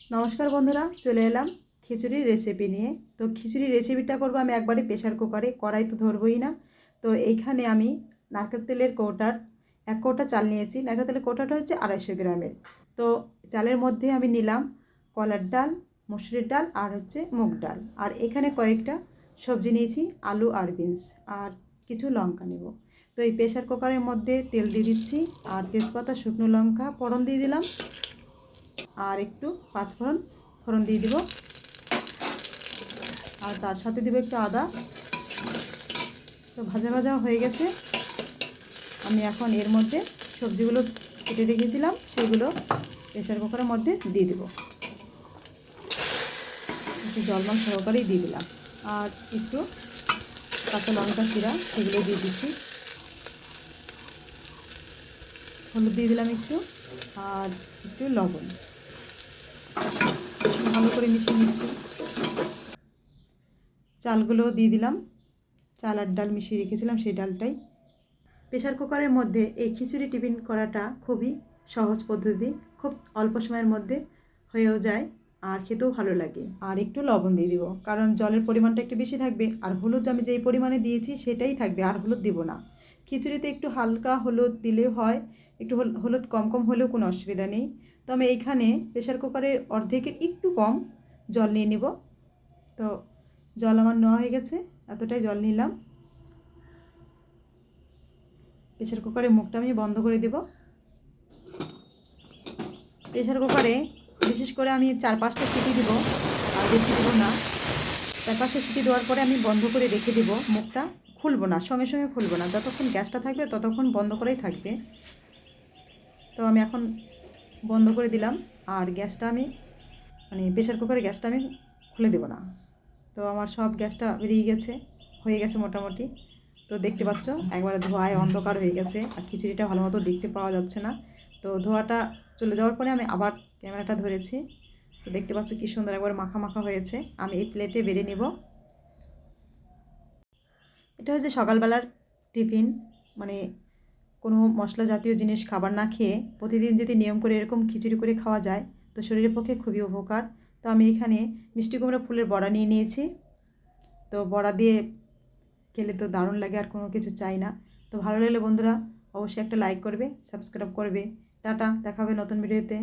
নমস্কার বন্ধুরা, চলে এলাম খিচুড়ির রেসিপি নিয়ে। তো খিচুড়ির রেসিপিটা করবো আমি একবারে প্রেশার কুকারে, কড়াই তো ধরবই না। তো এইখানে আমি নারকেল তেলের কৌটার 1 কৌটা চাল নিয়েছি। নারকেল তেলের কৌটাটা হচ্ছে 250 গ্রামের। তো চালের মধ্যে আমি নিলাম কলার ডাল, মসুরির ডাল আর হচ্ছে মুগ ডাল। আর এখানে কয়েকটা সবজি নিয়েছি, আলু আর বিনস, আর কিছু লঙ্কা নেব। তো এই প্রেশার কুকারের মধ্যে তেল দিয়ে দিচ্ছি, আর তেজপাতা, শুকনো লঙ্কা ফোড়ন দিয়ে দিলাম, আর একটু পাঁচফোড়ন ফোড়ন দিয়ে দিব, আর তার সাথে দেবো একটু আদা। তো ভাজা ভাজা হয়ে গেছে। আমি এখন এর মধ্যে সবজিগুলো কেটে রেখেছিলাম সেগুলো প্রেশার কুকারের মধ্যে দিয়ে দেবো। একটু জলমান সহকারেই দিয়ে দিলাম, আর একটু কাঁচা লঙ্কা চিরা সেগুলো দিয়ে দিচ্ছি। হলুদ দিয়ে দিলাম একটু, আর একটু লবণ। ভালো করে মিশিয়ে নিচ্ছি। চালগুলো দিয়ে দিলাম, চাল আর ডাল মিশিয়ে রেখেছিলাম সেই ডালটাই। প্রেশার কুকারের মধ্যে এই খিচুড়ি টিফিন করাটা খুবই সহজ পদ্ধতি, খুব অল্প সময়ের মধ্যে হয়েও যায়, আর খেতেও ভালো লাগে। আর একটু লবণ দিয়ে দিব, কারণ জলের পরিমাণটা একটু বেশি থাকবে, আর হলুদ আমি যেই পরিমাণে দিয়েছি সেটাই থাকবে, আর হলুদ দিব না। খিচুড়িতে একটু হালকা হলুদ দিলেও হয়, একটু হলুদ কম কম হলেও কোনো অসুবিধা নেই। তো আমি এইখানে প্রেশার কুকারে অর্ধেকের একটু কম জল নিয়ে নেব। তো জল আমার নেওয়া হয়ে গেছে, এতটাই জল নিলাম। প্রেশার কুকারের মুখটা আমি বন্ধ করে দেব। প্রেশার কুকারে বিশেষ করে আমি 4-5টা সিটি দেব, আর বেশি দেবো না। 4-5টা সিটি দেওয়ার পরে আমি বন্ধ করে রেখে দেবো। মুখটা খুলবো না, সঙ্গে সঙ্গে খুলবো না, যতক্ষণ গ্যাসটা থাকবে ততক্ষণ বন্ধ করেই থাকবে। তো আমি এখন বন্ধ করে দিলাম, আর গ্যাসটা আমি প্রেশার কুকারের গ্যাসটা আমি খুলে দেবো না। তো আমার সব গ্যাসটা বেরিয়ে গেছে, হয়ে গেছে মোটামুটি। তো দেখতে পাচ্ছ একবারে ধোঁয়ায় অন্ধকার হয়ে গেছে, আর খিচুড়িটা ভালো মতো দেখতে পাওয়া যাচ্ছে না। তো ধোঁয়াটা চলে যাওয়ার পরে আমি আবার ক্যামেরাটা ধরেছি। তো দেখতে পাচ্ছ কি সুন্দর একবার মাখা মাখা হয়েছে। আমি এই প্লেটে বেড়ে নেব। এটা হচ্ছে সকালবেলার টিফিন, মানে কোনো মশলা জাতীয় জিনিস খাবার না খেয়ে প্রতিদিন যদি নিয়ম করে এরকম খিচুড়ি করে খাওয়া যায় তো শরীরের পক্ষে খুবই উপকার। তো আমি এখানে মিষ্টি কুমড়া ফুলের বড়া নিয়ে নিয়েছি। তো বড়া দিয়ে খেলে তো দারুণ লাগে, আর কোনো কিছু চাই না। তো ভালো লাগলে বন্ধুরা অবশ্যই একটা লাইক করবে, সাবস্ক্রাইব করবে। টাটা, দেখা হবে নতুন ভিডিওতে।